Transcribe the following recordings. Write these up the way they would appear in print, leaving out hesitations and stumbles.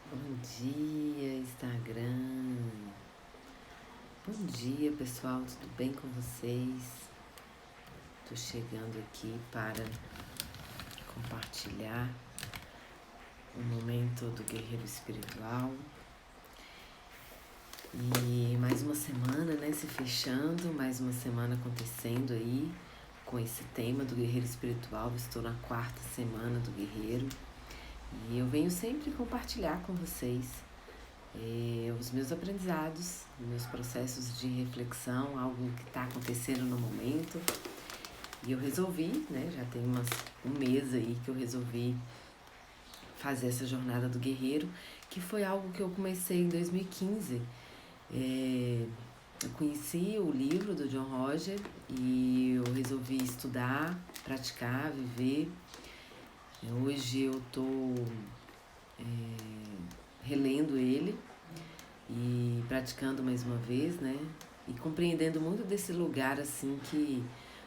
Bom dia, Instagram. Bom dia, pessoal. Tudo bem com vocês? Tô chegando aqui para compartilhar o momento do guerreiro espiritual. E mais uma semana, né, se fechando, mais uma semana acontecendo aí com esse tema do guerreiro espiritual. Estou na 4ª semana do guerreiro e eu venho sempre compartilhar com vocês os meus aprendizados, meus processos de reflexão, algo que está acontecendo no momento. E eu resolvi, né, já tem um mês aí que eu resolvi fazer essa jornada do guerreiro, que foi algo que eu comecei em 2015. Eu conheci o livro do John Roger e eu resolvi estudar, praticar, viver. Hoje eu estou relendo ele e praticando mais uma vez, né? E compreendendo muito desse lugar assim que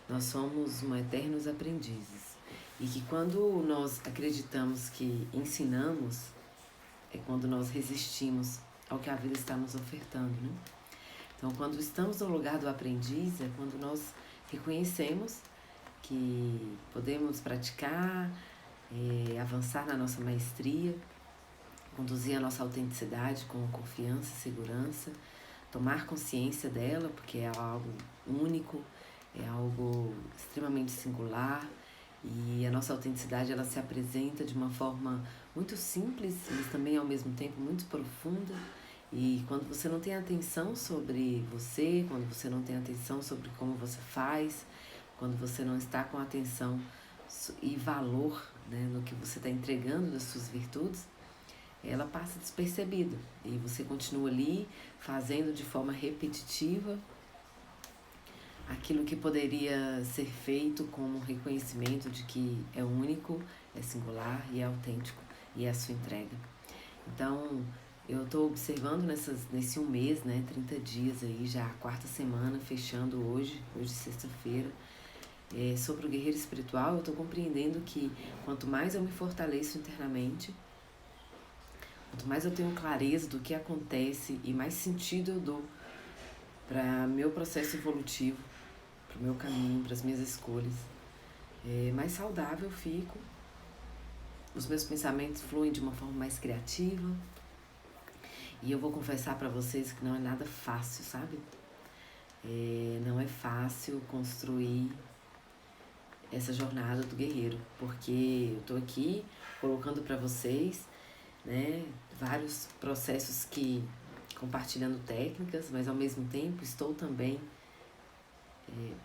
nós somos eternos aprendizes. E que quando nós acreditamos que ensinamos, é quando nós resistimos ao que a vida está nos ofertando, né? Então, quando estamos no lugar do aprendiz, é quando nós reconhecemos que podemos praticar, avançar na nossa maestria, conduzir a nossa autenticidade com confiança e segurança, tomar consciência dela, porque é algo único, é algo extremamente singular, e a nossa autenticidade ela se apresenta de uma forma muito simples, mas também ao mesmo tempo muito profunda. E quando você não tem atenção sobre você, quando você não tem atenção sobre como você faz, quando você não está com atenção e valor, né, no que você está entregando das suas virtudes, ela passa despercebida e você continua ali fazendo de forma repetitiva aquilo que poderia ser feito como um reconhecimento de que é único, é singular e é autêntico e é a sua entrega. Então, eu estou observando nesse um mês, né, 30 dias aí, já a 4ª semana, fechando hoje sexta-feira, sobre o guerreiro espiritual. Eu estou compreendendo que quanto mais eu me fortaleço internamente, quanto mais eu tenho clareza do que acontece e mais sentido eu dou para meu processo evolutivo, para o meu caminho, para as minhas escolhas, mais saudável eu fico, os meus pensamentos fluem de uma forma mais criativa. E eu vou confessar para vocês que não é nada fácil, sabe? Não é fácil construir essa jornada do guerreiro, porque eu tô aqui colocando para vocês, né, vários processos compartilhando técnicas, mas ao mesmo tempo estou também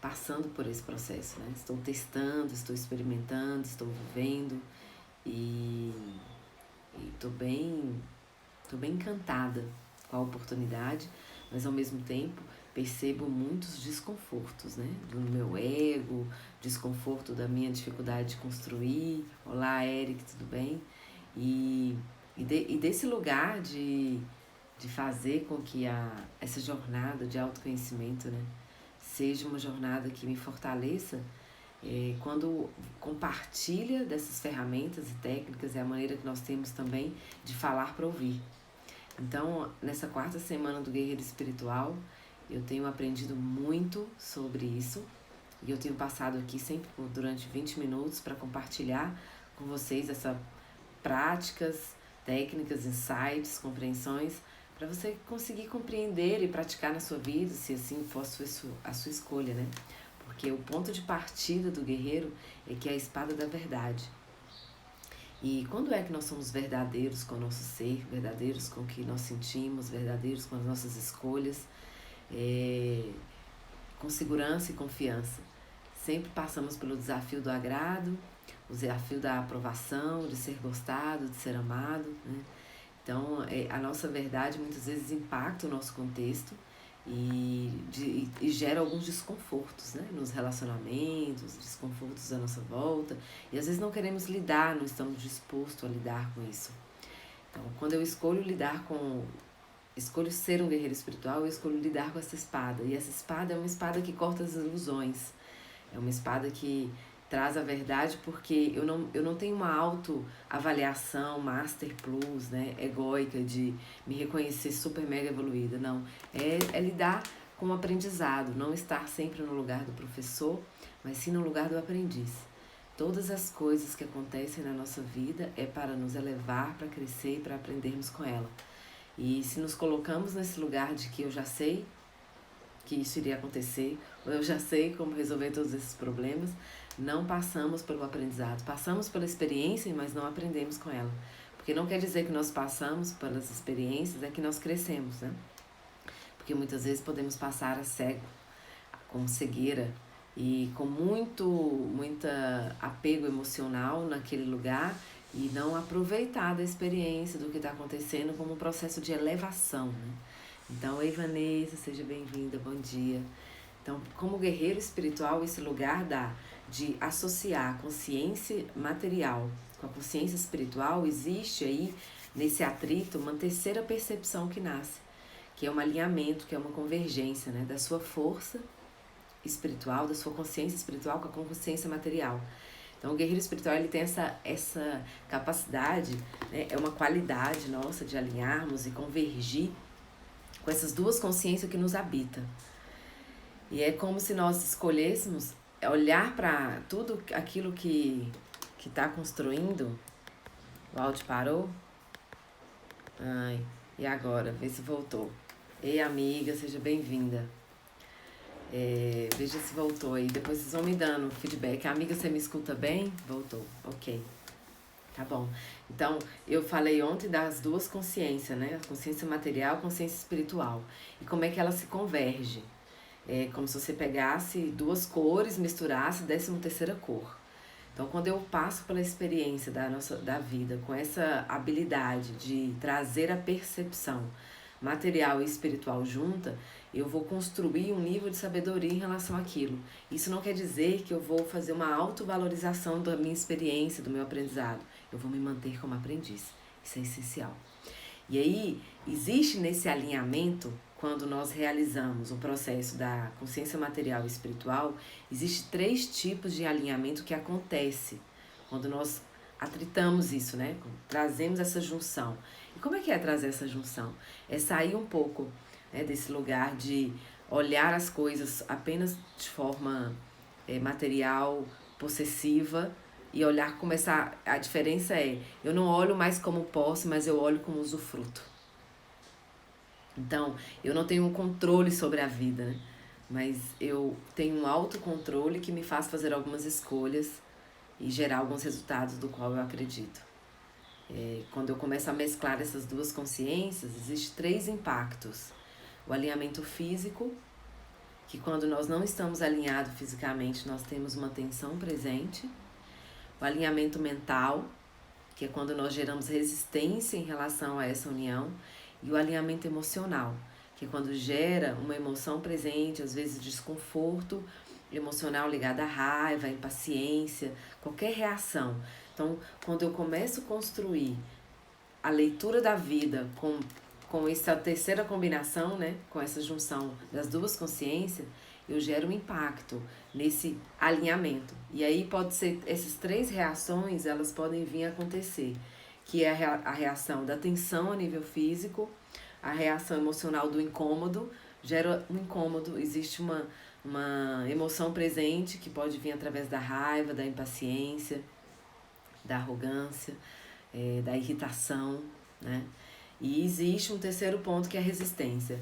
passando por esse processo, né? Estou testando, estou experimentando, estou vivendo e tô bem encantada com a oportunidade, mas ao mesmo tempo percebo muitos desconfortos, né? Do meu ego, desconforto da minha dificuldade de construir. Olá, Eric, tudo bem? E desse lugar de fazer com que essa jornada de autoconhecimento, né, seja uma jornada que me fortaleça, quando compartilha dessas ferramentas e técnicas, é a maneira que nós temos também de falar para ouvir. Então, nessa 4ª semana do Guerreiro Espiritual, eu tenho aprendido muito sobre isso e eu tenho passado aqui sempre durante 20 minutos para compartilhar com vocês essas práticas, técnicas, insights, compreensões, para você conseguir compreender e praticar na sua vida, se assim for a sua escolha, né? Porque o ponto de partida do guerreiro é que é a espada da verdade. E quando é que nós somos verdadeiros com o nosso ser, verdadeiros com o que nós sentimos, verdadeiros com as nossas escolhas, com segurança e confiança? Sempre passamos pelo desafio do agrado, o desafio da aprovação, de ser gostado, de ser amado, né? Então, a nossa verdade muitas vezes impacta o nosso contexto e gera alguns desconfortos, né, nos relacionamentos, desconfortos à nossa volta, e às vezes não queremos lidar, não estamos dispostos a lidar com isso. Então, quando eu escolho ser um guerreiro espiritual, eu escolho lidar com essa espada, e essa espada é uma espada que corta as ilusões, é uma espada que traz a verdade, porque eu não tenho uma autoavaliação Master Plus, né, egóica, de me reconhecer super mega evoluída, não. É lidar com o aprendizado, não estar sempre no lugar do professor, mas sim no lugar do aprendiz. Todas as coisas que acontecem na nossa vida é para nos elevar, para crescer e para aprendermos com ela. E se nos colocamos nesse lugar de que eu já sei que isso iria acontecer, ou eu já sei como resolver todos esses problemas, não passamos pelo aprendizado. Passamos pela experiência, mas não aprendemos com ela. Porque não quer dizer que nós passamos pelas experiências, é que nós crescemos, né? Porque muitas vezes podemos passar a cego, com cegueira e com muita apego emocional naquele lugar e não aproveitar da experiência do que está acontecendo como um processo de elevação, né? Então, ei Vanessa, seja bem-vinda, bom dia. Então, como guerreiro espiritual, esse lugar de associar a consciência material com a consciência espiritual, existe aí, nesse atrito, uma terceira percepção que nasce, que é um alinhamento, que é uma convergência, né, da sua força espiritual, da sua consciência espiritual com a consciência material. Então, o guerreiro espiritual, ele tem essa capacidade, né, é uma qualidade nossa de alinharmos e convergir com essas duas consciências que nos habitam. E é como se nós escolhêssemos olhar para tudo aquilo que está construindo. O áudio parou? Ai, e agora? Vê se voltou. Ei, amiga, seja bem-vinda. Veja se voltou aí. Depois vocês vão me dando feedback. Amiga, você me escuta bem? Voltou. Ok. Tá bom. Então, eu falei ontem das duas consciências, né? A consciência material e a consciência espiritual. E como é que ela se converge. É como se você pegasse duas cores, misturasse e desse uma terceira cor. Então, quando eu passo pela experiência da vida com essa habilidade de trazer a percepção material e espiritual junta, eu vou construir um nível de sabedoria em relação àquilo. Isso não quer dizer que eu vou fazer uma autovalorização da minha experiência, do meu aprendizado. Eu vou me manter como aprendiz. Isso é essencial. E aí, existe nesse alinhamento, quando nós realizamos o processo da consciência material e espiritual, existe 3 tipos de alinhamento que acontece quando nós atritamos isso, né? Trazemos essa junção. E como é que é trazer essa junção? É sair um pouco, né, desse lugar de olhar as coisas apenas de forma material, possessiva, e olhar como a diferença é, eu não olho mais como posse, mas eu olho como usufruto. Então, eu não tenho um controle sobre a vida, né? Mas eu tenho um autocontrole que me faz fazer algumas escolhas e gerar alguns resultados do qual eu acredito. Quando eu começo a mesclar essas duas consciências, existem 3 impactos. O alinhamento físico, que quando nós não estamos alinhados fisicamente, nós temos uma tensão presente. O alinhamento mental, que é quando nós geramos resistência em relação a essa união. E o alinhamento emocional, que é quando gera uma emoção presente, às vezes desconforto emocional ligado à raiva, à impaciência, qualquer reação. Então, quando eu começo a construir a leitura da vida com essa terceira combinação, né, com essa junção das duas consciências, eu gero um impacto nesse alinhamento. E aí pode ser, essas 3 reações, elas podem vir a acontecer, que é a reação da tensão a nível físico, a reação emocional do incômodo, gera um incômodo, existe uma emoção presente que pode vir através da raiva, da impaciência, da arrogância, da irritação, né? E existe um terceiro ponto que é a resistência.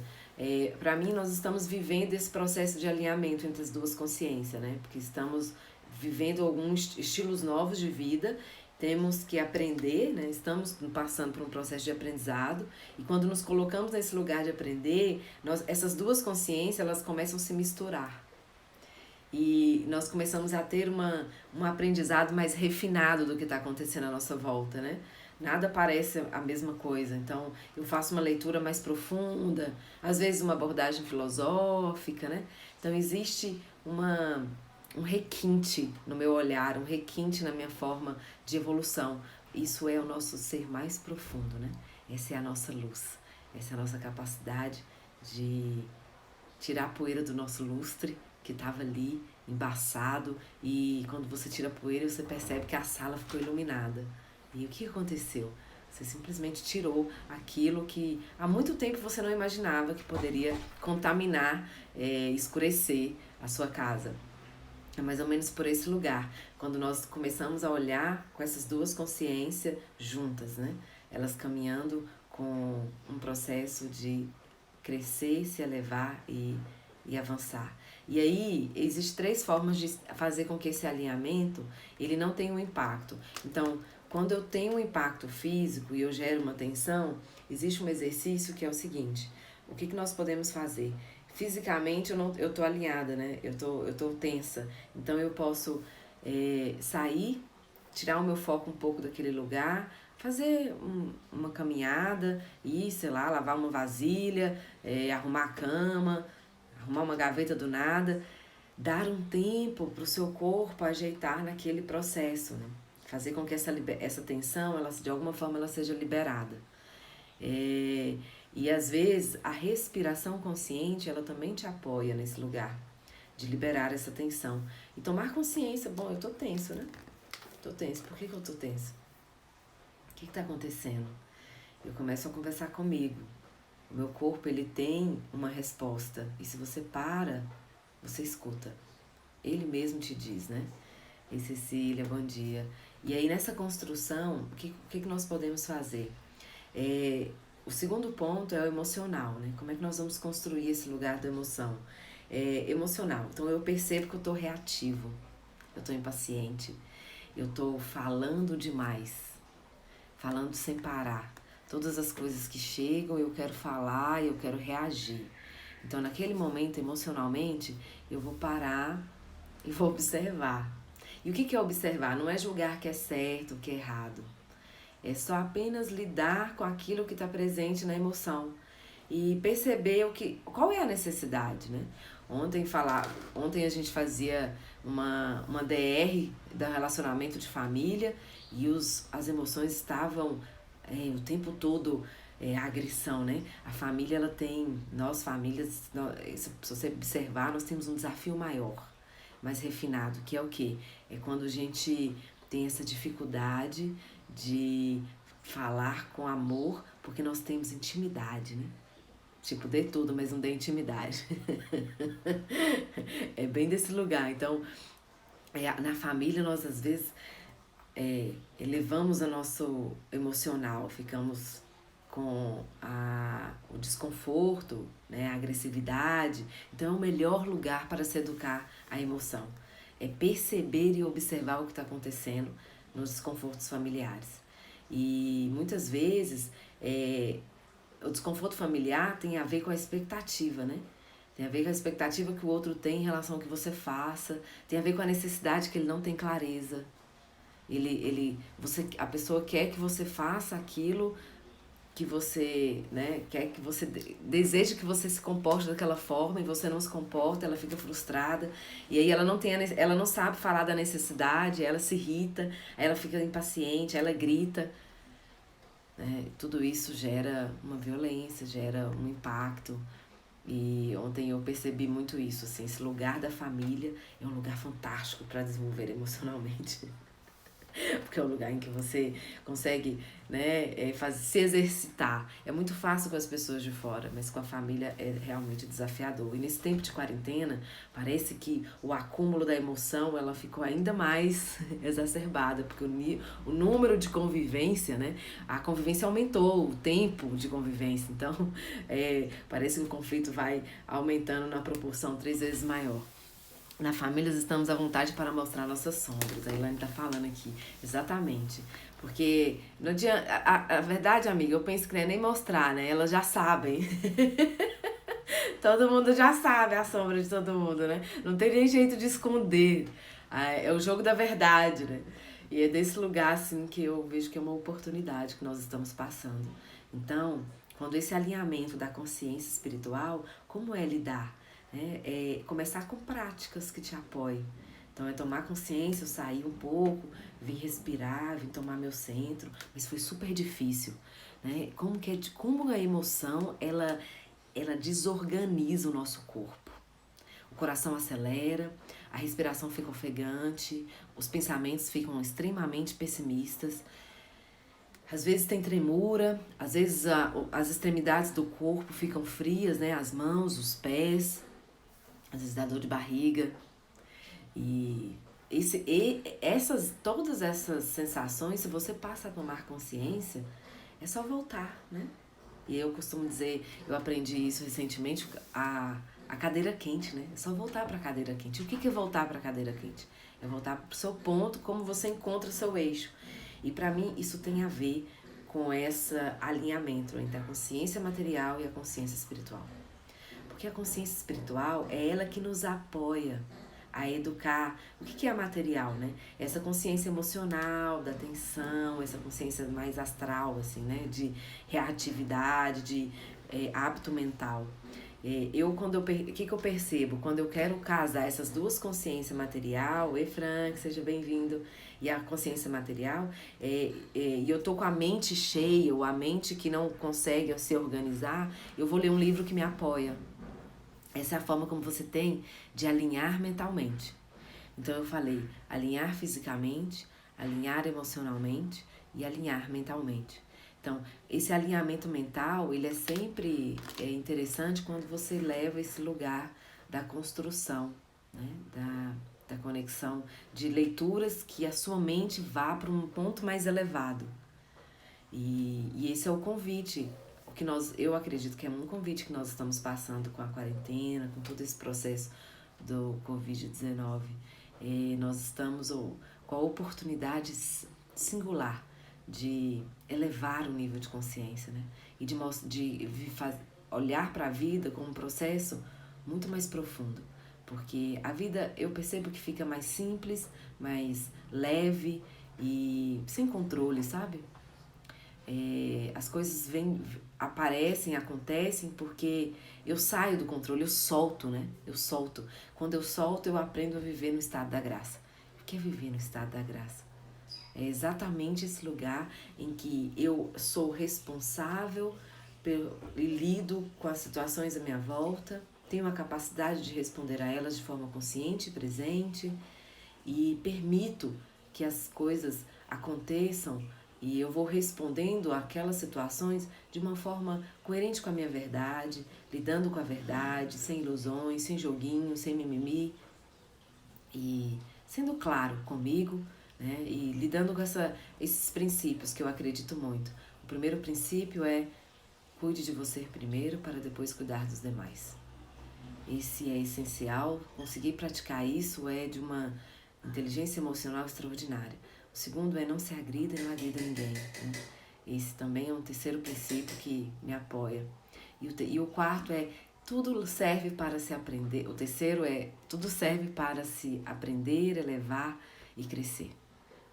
Para mim, nós estamos vivendo esse processo de alinhamento entre as duas consciências, né? Porque estamos vivendo alguns estilos novos de vida, temos que aprender, né? Estamos passando por um processo de aprendizado, e quando nos colocamos nesse lugar de aprender, essas duas consciências, elas começam a se misturar. E nós começamos a ter um aprendizado mais refinado do que está acontecendo à nossa volta, né? Nada parece a mesma coisa. Então, eu faço uma leitura mais profunda, às vezes uma abordagem filosófica, né? Então, existe um requinte no meu olhar, um requinte na minha forma de evolução. Isso é o nosso ser mais profundo, né? Essa é a nossa luz, essa é a nossa capacidade de tirar a poeira do nosso lustre que estava ali embaçado, e quando você tira a poeira você percebe que a sala ficou iluminada. E o que aconteceu? Você simplesmente tirou aquilo que há muito tempo você não imaginava que poderia contaminar, escurecer a sua casa. É mais ou menos por esse lugar, quando nós começamos a olhar com essas duas consciências juntas, né? Elas caminhando com um processo de crescer, se elevar e avançar. E aí, existem 3 formas de fazer com que esse alinhamento, ele não tenha um impacto. Então, quando eu tenho um impacto físico e eu gero uma tensão, existe um exercício que é o seguinte: o que nós podemos fazer? Fisicamente eu tô alinhada, né? Eu tô tensa. Então eu posso sair, tirar o meu foco um pouco daquele lugar, fazer uma caminhada, ir, sei lá, lavar uma vasilha, arrumar a cama, arrumar uma gaveta do nada, dar um tempo para o seu corpo ajeitar naquele processo, né? Fazer com que essa tensão, ela, de alguma forma, ela seja liberada. E às vezes a respiração consciente, ela também te apoia nesse lugar de liberar essa tensão e tomar consciência. Bom, eu tô tenso, né? Tô tenso. Por que eu tô tenso? O que tá acontecendo? Eu começo a conversar comigo. O meu corpo, ele tem uma resposta. E se você para, você escuta. Ele mesmo te diz, né? Ei, Cecília, bom dia. E aí, nessa construção, o que nós podemos fazer? O segundo ponto é o emocional, né? Como é que nós vamos construir esse lugar da emoção? Emocional. Então, eu percebo que eu tô reativo. Eu tô impaciente. Eu tô falando demais. Falando sem parar. Todas as coisas que chegam, eu quero falar, eu quero reagir. Então, naquele momento, emocionalmente, eu vou parar e vou observar. E o que é observar? Não é julgar que é certo, que é errado. É só apenas lidar com aquilo que está presente na emoção. E perceber qual é a necessidade, né? Ontem a gente fazia uma DR do relacionamento de família e as emoções estavam o tempo todo a agressão, né? A família, ela tem, nós famílias, se você observar, nós temos um desafio maior, mais refinado, que é o quê? É quando a gente tem essa dificuldade de falar com amor, porque nós temos intimidade, né? Tipo, dê tudo, mas não dê intimidade. É bem desse lugar. Então, na família, nós às vezes elevamos o nosso emocional, ficamos com o desconforto, né, a agressividade. Então, é o melhor lugar para se educar a emoção. É perceber e observar o que está acontecendo nos desconfortos familiares. E muitas vezes o desconforto familiar tem a ver com a expectativa, né? Tem a ver com a expectativa que o outro tem em relação ao que você faça, tem a ver com a necessidade que ele não tem clareza. A pessoa quer que você faça aquilo que você, né, quer que você deseja que você se comporte daquela forma e você não se comporta, ela fica frustrada e aí ela não sabe falar da necessidade, ela se irrita, ela fica impaciente, ela grita. Tudo isso gera uma violência, gera um impacto. E ontem eu percebi muito isso, assim, esse lugar da família é um lugar fantástico para desenvolver emocionalmente. Porque é um lugar em que você consegue, né, se exercitar. É muito fácil com as pessoas de fora, mas com a família é realmente desafiador. E nesse tempo de quarentena, parece que o acúmulo da emoção, ela ficou ainda mais exacerbada, porque o número de convivência, né, a convivência aumentou, o tempo de convivência. Então, parece que o conflito vai aumentando na proporção 3 vezes maior. Na família estamos à vontade para mostrar nossas sombras. A Ilane tá falando aqui. Exatamente. Porque não adianta, a verdade, amiga, eu penso que não é nem mostrar, né? Elas já sabem. Todo mundo já sabe a sombra de todo mundo, né? Não tem nem jeito de esconder. É o jogo da verdade, né? E é desse lugar, assim, que eu vejo que é uma oportunidade que nós estamos passando. Então, quando esse alinhamento da consciência espiritual, como é lidar? Começar com práticas que te apoiem. Então, é tomar consciência, eu sair um pouco, vim respirar, vim tomar meu centro, mas foi super difícil, né? Como a emoção, ela desorganiza o nosso corpo. coração acelera, a respiração fica ofegante, os pensamentos ficam extremamente pessimistas. Às vezes tem tremura, às vezes as extremidades do corpo ficam frias, né? As mãos, os pés, às vezes dá dor de barriga. Todas essas sensações, se você passa a tomar consciência, é só voltar, né? E eu costumo dizer, eu aprendi isso recentemente, a cadeira quente, né? É só voltar para a cadeira quente. O que é voltar para a cadeira quente? É voltar para o seu ponto, como você encontra o seu eixo. E para mim isso tem a ver com esse alinhamento entre a consciência material e a consciência espiritual. Porque a consciência espiritual é ela que nos apoia a educar. O que é a material, né? Essa consciência emocional, da atenção, essa consciência mais astral, assim, né? De reatividade, de hábito mental. O que eu percebo? Quando eu quero casar essas duas consciências material, Frank, seja bem-vindo, e a consciência material, e eu tô com a mente cheia, ou a mente que não consegue se organizar, eu vou ler um livro que me apoia. Essa é a forma como você tem de alinhar mentalmente. Então eu falei, alinhar fisicamente, alinhar emocionalmente e alinhar mentalmente. Então, esse alinhamento mental, ele é sempre interessante quando você leva esse lugar da construção, né? Da conexão, de leituras que a sua mente vá para um ponto mais elevado. E esse é o convite, eu acredito que é um convite que nós estamos passando com a quarentena, com todo esse processo do Covid-19. Nós estamos com a oportunidade singular de elevar o nível de consciência, né? E de olhar para a vida como um processo muito mais profundo. Porque a vida, eu percebo que fica mais simples, mais leve e sem controle, sabe? As coisas acontecem porque eu saio do controle, eu solto, né? Eu solto. Quando eu solto, eu aprendo a viver no estado da graça. O que é viver no estado da graça? É exatamente esse lugar em que eu sou responsável e lido com as situações à minha volta, tenho a capacidade de responder a elas de forma consciente e presente e permito que as coisas aconteçam e eu vou respondendo àquelas situações de uma forma coerente com a minha verdade, lidando com a verdade, sem ilusões, sem joguinho, sem mimimi e sendo claro comigo, né? E lidando com esses princípios que eu acredito muito. O primeiro princípio é cuide de você primeiro para depois cuidar dos demais. Esse é essencial. Conseguir praticar isso é de uma inteligência emocional extraordinária. O segundo é não se agrida e não agrida ninguém, né? Esse também é um terceiro princípio que me apoia. E o quarto é tudo serve para se aprender. O terceiro é tudo serve para se aprender, elevar e crescer.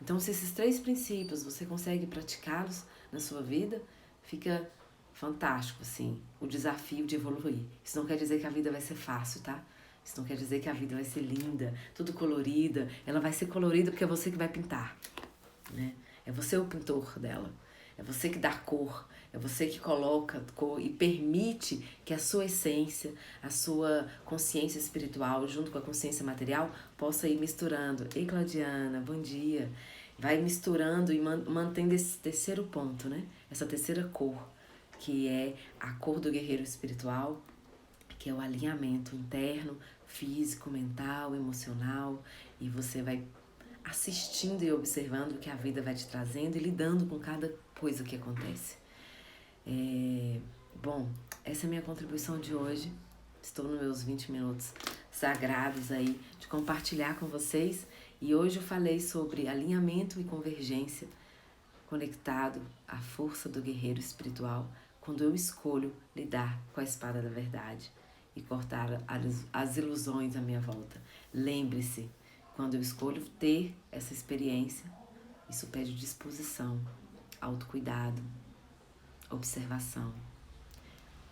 Então, se esses três princípios você consegue praticá-los na sua vida, fica fantástico, assim, o desafio de evoluir. Isso não quer dizer que a vida vai ser fácil, tá? Isso não quer dizer que a vida vai ser linda, tudo colorida. Ela vai ser colorida porque é você que vai pintar, né? É você o pintor dela. É você que dá cor. É você que coloca cor e permite que a sua essência, a sua consciência espiritual, junto com a consciência material, possa ir misturando. Ei, Claudiana, bom dia. Vai misturando e mantendo esse terceiro ponto, né? Essa terceira cor, que é a cor do guerreiro espiritual, que é o alinhamento interno, físico, mental, emocional, e você vai assistindo e observando o que a vida vai te trazendo e lidando com cada coisa que acontece. Bom, essa é a minha contribuição de hoje. Estou nos meus 20 minutos sagrados aí de compartilhar com vocês. E hoje eu falei sobre alinhamento e convergência conectado à força do guerreiro espiritual quando eu escolho lidar com a espada da verdade e cortar as ilusões à minha volta. Lembre-se, quando eu escolho ter essa experiência, isso pede disposição, autocuidado, observação,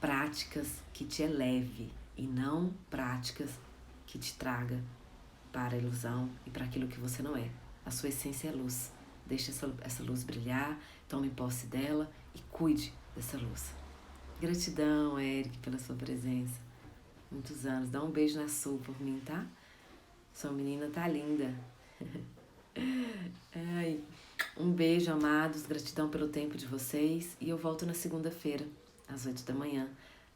práticas que te eleve e não práticas que te traga para a ilusão e para aquilo que você não é. A sua essência é luz. Deixe essa luz brilhar, tome posse dela e cuide dessa luz. Gratidão, Eric, pela sua presença. Muitos anos. Dá um beijo na Su por mim, tá? Sua menina tá linda. Ai, um beijo, amados. Gratidão pelo tempo de vocês. E eu volto na segunda-feira, às 8 da manhã,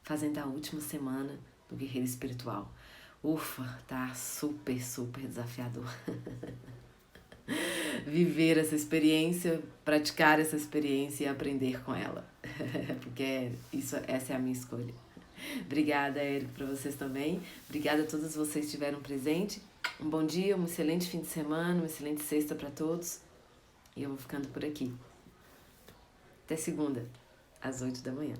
fazendo a última semana do Guerreiro Espiritual. Ufa, tá super, super desafiador. Viver essa experiência, praticar essa experiência e aprender com ela. Porque essa é a minha escolha. Obrigada, Érico, para vocês também. Obrigada a todos vocês que estiveram presentes. Um bom dia, um excelente fim de semana, uma excelente sexta para todos. E eu vou ficando por aqui. Até segunda, às 8 da manhã.